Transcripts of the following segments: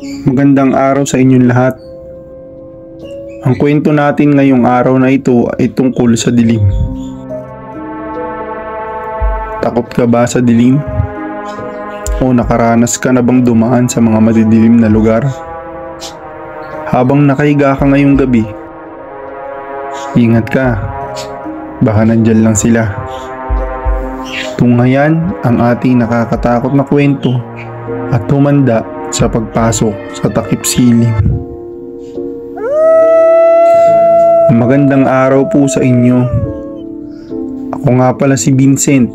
Magandang araw sa inyong lahat. Ang kwento natin ngayong araw na ito ay tungkol sa dilim. Takot ka ba sa dilim? O nakaranas ka na bang dumaan sa mga madidilim na lugar? Habang nakahiga ka ngayong gabi, ingat ka, baka nandyan lang sila. Tunghayan ang ating nakakatakot na kwento at humanda sa pagpasok sa takip silim. Magandang araw po sa inyo. Ako nga pala si Vincent,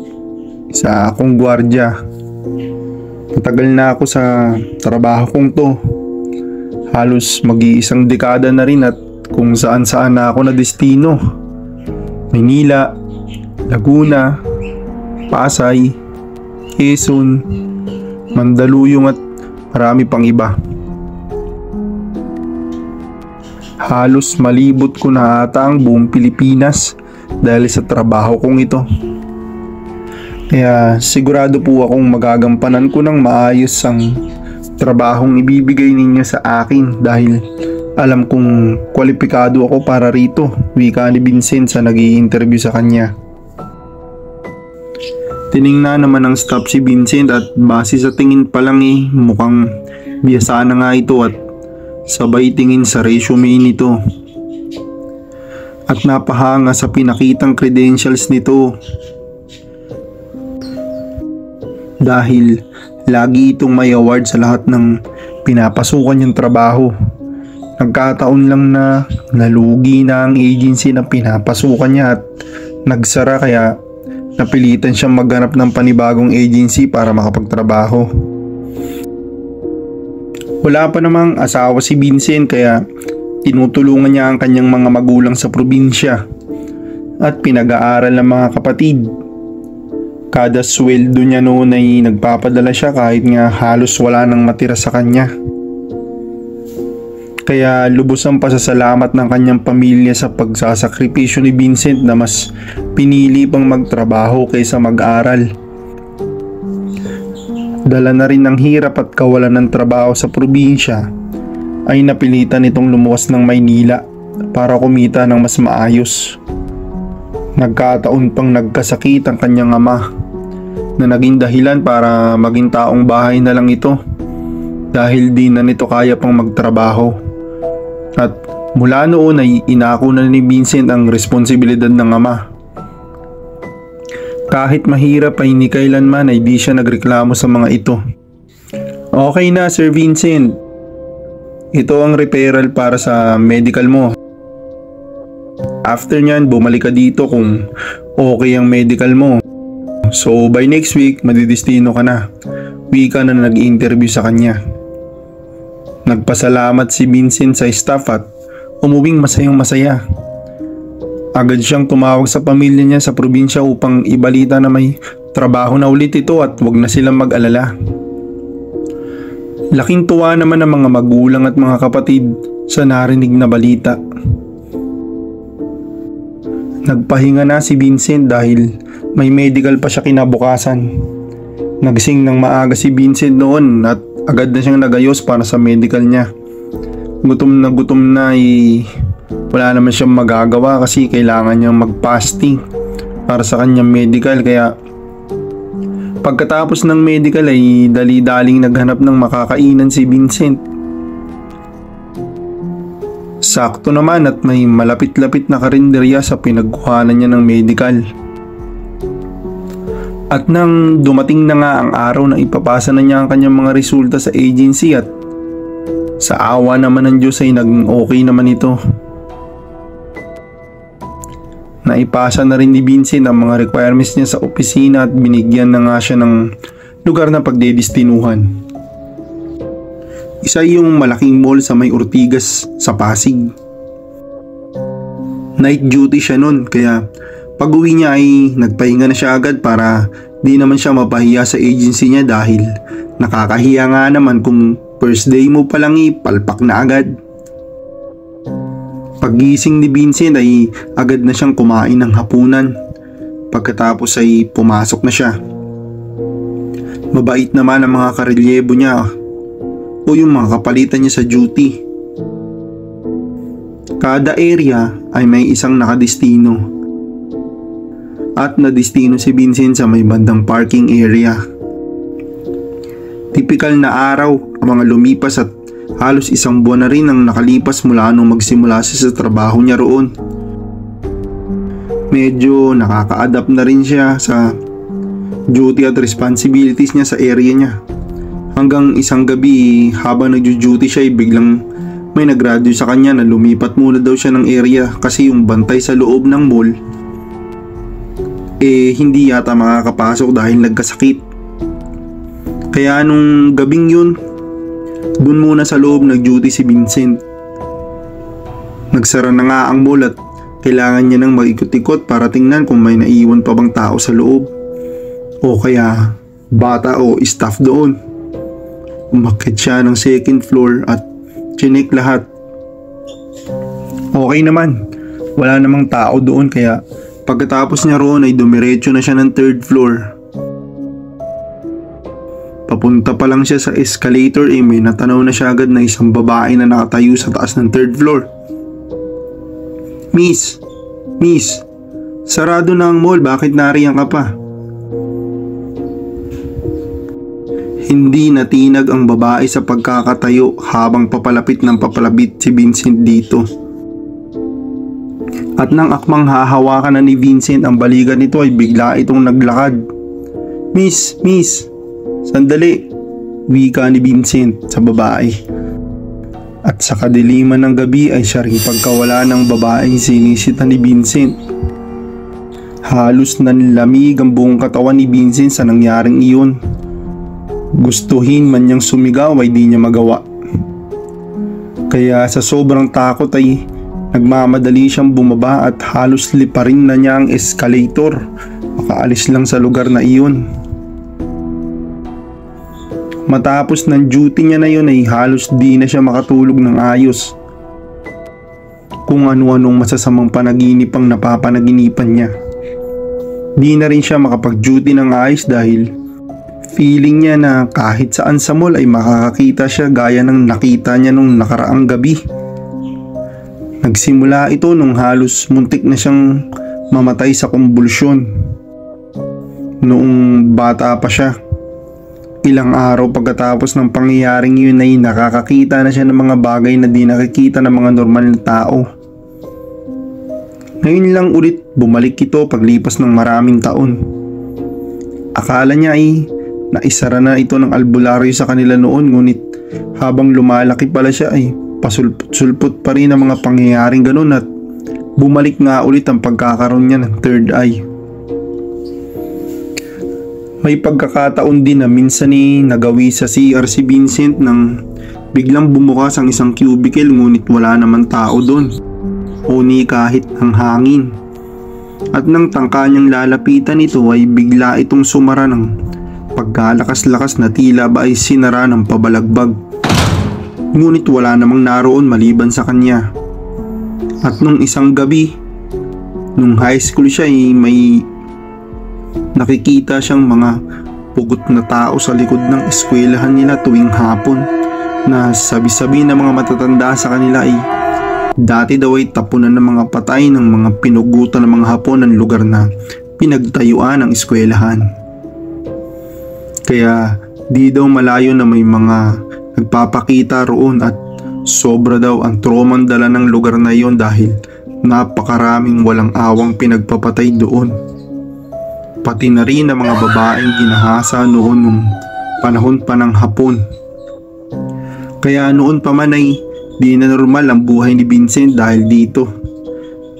isa akong gwardiya. Matagal na ako sa trabaho kong to. Halos mag-iisang dekada na rin at kung saan saan na ako na destino. Maynila, Laguna, Pasay, Quezon, Mandaluyong at marami pang iba. Halos malibot ko na ata ang buong Pilipinas dahil sa trabaho kong ito. Kaya sigurado po akong magagampanan ko ng maayos ang trabahong ibibigay ninyo sa akin dahil alam kong kwalipikado ako para rito, wika ni Vincent sa nag-i-interview sa kanya. Tiningnan naman ng staff si Vincent at base sa tingin pa lang mukhang biyasa na nga ito at sabay tingin sa resume nito. At napahanga sa pinakitang credentials nito. Dahil lagi itong may award sa lahat ng pinapasukan niyang trabaho. Nagkataon lang na nalugi na ang agency na pinapasukan niya at nagsara kaya napilitan siyang maghanap ng panibagong agency para makapagtrabaho. Wala pa namang asawa si Vincent kaya tinutulungan niya ang kanyang mga magulang sa probinsya at pinag-aaral ng mga kapatid. Kada sweldo niya noon ay nagpapadala siya kahit nga halos wala nang matira sa kanya. Kaya lubos ang pasasalamat ng kanyang pamilya sa pagsasakripisyo ni Vincent na mas pinili pang magtrabaho kaysa mag-aral. Dala na rin ng hirap at kawalan ng trabaho sa probinsya ay napilitan itong lumuwas ng Maynila para kumita ng mas maayos. Nagkataon pang nagkasakit ang kanyang ama na naging dahilan para maging taong bahay na lang ito dahil di na nito kaya pang magtrabaho. At mula noon ay inako na ni Vincent ang responsibilidad ng ama. Kahit mahirap ay ni kailanman ay di siya nagreklamo sa mga ito. Okay na Sir Vincent, ito ang referral para sa medical mo. After nyan bumalik ka dito kung okay ang medical mo. So by next week madidestino ka na. Wika na nag-interview sa kanya. Nagpasalamat si Vincent sa staff at umuwing masayang masaya. Agad siyang tumawag sa pamilya niya sa probinsya upang ibalita na may trabaho na ulit ito at wag na silang mag-alala. Laking tuwa naman ng mga magulang at mga kapatid sa narinig na balita. Nagpahinga na si Vincent dahil may medical pa siya kinabukasan. Nagising ng maaga si Vincent noon at agad na siyang nagayos para sa medical niya. Gutom na wala naman siyang magagawa kasi kailangan niyang mag-fasting para sa kanyang medical. Kaya pagkatapos ng medical ay dali-daling naghanap ng makakainan si Vincent. Sakto naman at may malapit-lapit na karinderya sa pinagkuhanan niya ng medical. At nang dumating na nga ang araw na ipapasa na niya ang kanyang mga resulta sa agency at sa awa naman ng Diyos ay naging okay naman ito. Naipasa na rin ni Vincent ang mga requirements niya sa opisina at binigyan na nga siya ng lugar na pagdedestinuhan. Isa yung malaking mall sa may Ortigas sa Pasig. Night duty siya nun kaya pag uwi niya ay nagpahinga na siya agad para di naman siya mapahiya sa agency niya dahil nakakahiya nga naman kung first day mo palang palpak na agad. Paggising ni Vincent ay agad na siyang kumain ng hapunan. Pagkatapos ay pumasok na siya. Mabait naman ang mga karelyebo niya. o yung mga kapalitan niya sa duty. Kada area ay may isang nakadestino. At nadestino si Vincent sa may bandang parking area. Tipikal na araw ang mga lumipas at halos isang buwan na rin ang nakalipas mula nung magsimula siya sa trabaho niya roon. Medyo nakaka-adapt na rin siya sa duty at responsibilities niya sa area niya. Hanggang isang gabi habang nagjo-duty siya ay biglang may nagradyo sa kanya na lumipat muna daw siya ng area kasi yung bantay sa loob ng mall hindi yata makakapasok dahil nagkasakit. Kaya nung gabing yun, dun muna sa loob nag-duty si Vincent. Nagsara na nga ang mall at kailangan niya nang mag-ikot-ikot para tingnan kung may naiwan pa bang tao sa loob o kaya bata o staff doon. Umakyat siya ng second floor at chinik lahat. Okay naman, wala namang tao doon kaya pagkatapos niya roon ay dumiretso na siya ng third floor. Papunta pa lang siya sa escalator may natanaw na siya agad na isang babae na nakatayo sa taas ng third floor. Miss, sarado na ang mall, bakit nariyan ka pa? Hindi natinag ang babae sa pagkakatayo habang papalapit si Vincent dito. At nang akmang hahawakan na ni Vincent ang balikat nito ay bigla itong naglakad. Miss, sandali, wika ni Vincent sa babae. At sa kadiliman ng gabi ay siya ring pagkawala ng babaeng sinisita ni Vincent. Halos nanlamig ang buong katawan ni Vincent sa nangyaring iyon. Gustuhin man niyang sumigaw ay di niya magawa. Kaya sa sobrang takot ay nagmamadali siyang bumaba at halos liparin na niya ang escalator. Makaalis lang sa lugar na iyon. Matapos ng duty niya na yun ay halos di na siya makatulog ng ayos. Kung ano-anong masasamang panaginip ang napapanaginipan niya. Di na rin siya makapag-duty ng ayos dahil feeling niya na kahit saan sa mall ay makakakita siya gaya ng nakita niya nung nakaraang gabi. Nagsimula ito nung halos muntik na siyang mamatay sa kumbulsyon. Noong bata pa siya. Ilang araw pagkatapos ng pangyayaring yun ay nakakakita na siya ng mga bagay na di nakikita ng mga normal na tao. Ngayon lang ulit bumalik ito paglipas ng maraming taon. Akala niya ay naisara na ito ng albularyo sa kanila noon, ngunit habang lumalaki pala siya ay pasulput-sulput pa rin ang mga pangyayaring ganun at bumalik nga ulit ang pagkakaroon niya ng third eye. May pagkakataon din na minsan nagawi sa CR si Vincent nang biglang bumukas ang isang cubicle ngunit wala naman tao doon o ni kahit ng hangin. At nang tangka niyang lalapitan ito ay bigla itong sumara ng pagkalakas-lakas na tila ba ay sinara ng pabalagbag. Ngunit wala namang naroon maliban sa kanya. At nung isang gabi, nung high school siya ay may nakikita siyang mga pugot na tao sa likod ng eskwelahan nila tuwing hapon na sabi-sabi ng mga matatanda sa kanila ay dati daw ay tapunan ng mga patay ng mga pinugutan ng mga Hapon ng lugar na pinagtayuan ng eskwelahan. Kaya di daw malayo na may mga nagpapakita roon at sobra daw ang tromang dala ng lugar na iyon dahil napakaraming walang awang pinagpapatay doon. Pati na rin ang mga babaeng ginahasa noon nung panahon pa ng Hapon. Kaya noon pa man ay di na normal ang buhay ni Vincent dahil dito.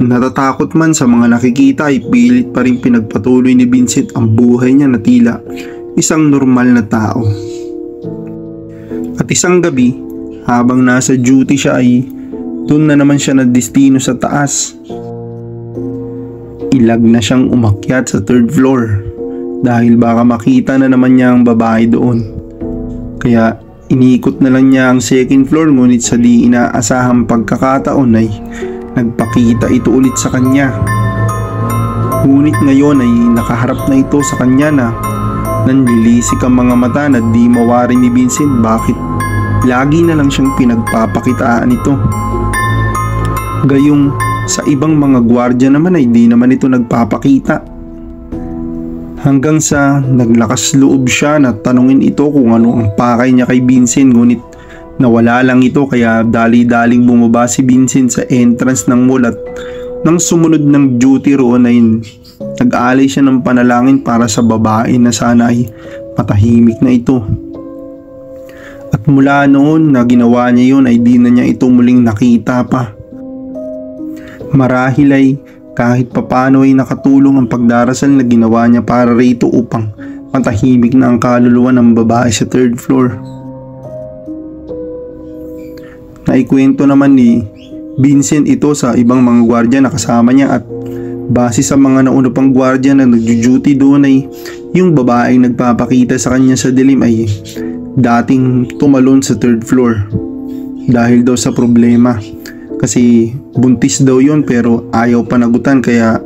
Natatakot man sa mga nakikita ay pilit pa rin pinagpatuloy ni Vincent ang buhay niya na tila isang normal na tao. At isang gabi, habang nasa duty siya ay doon na naman siya na destino sa taas. Ilag na siyang umakyat sa third floor dahil baka makita na naman niya ang babae doon. Kaya iniikot na lang niya ang second floor ngunit sa di inaasahang pagkakataon ay nagpakita ito ulit sa kanya. Ngunit ngayon ay nakaharap na ito sa kanya na nanlilisik ang mga mata na di mawari ni Vincent bakit lagi na lang siyang pinagpapakitaan ito. Gayong sa ibang mga gwardiya naman ay di naman ito nagpapakita. Hanggang sa naglakas loob siya na tanungin ito kung ano ang pakay niya kay Vincent, ngunit nawala lang ito, kaya dali-daling bumaba si Vincent sa entrance ng mall at nang sumunod ng duty roon ay nag-aalay siya ng panalangin para sa babae na sana ay matahimik na ito. At mula noon na ginawa niya yun ay di na niya ito muling nakita pa. Marahil ay kahit papano ay nakatulong ang pagdarasal na ginawa niya para rito upang matahimik na ang kaluluwa ng babae sa 3rd floor. Naikwento naman ni Vincent ito sa ibang mga gwardiya na kasama niya, at base sa mga nauna pang gwardiya na nagjo-duty doon ay yung babaeng nagpapakita sa kanya sa dilim ay dating tumalon sa 3rd floor dahil daw sa problema. Kasi buntis daw yun pero ayaw panagutan, kaya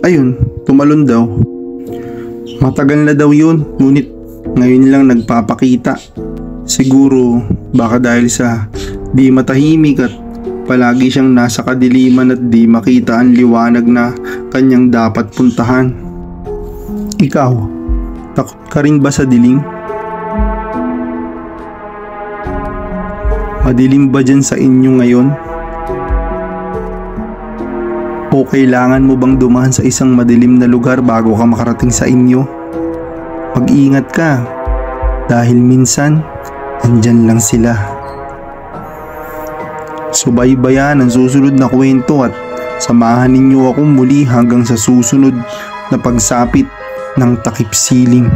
ayun, tumalon daw. Matagal na daw yun, ngunit ngayon lang nagpapakita. Siguro baka dahil sa di matahimik at palagi siyang nasa kadiliman at di makita ang liwanag na kanyang dapat puntahan. Ikaw, takot ka rin ba sa dilim? Madilim ba dyan sa inyo ngayon? O kailangan mo bang dumaan sa isang madilim na lugar bago ka makarating sa inyo? Mag-ingat ka, dahil minsan andyan lang sila. Subaybayan ang susunod na kwento at samahan ninyo ako muli hanggang sa susunod na pagsapit ng takip siling.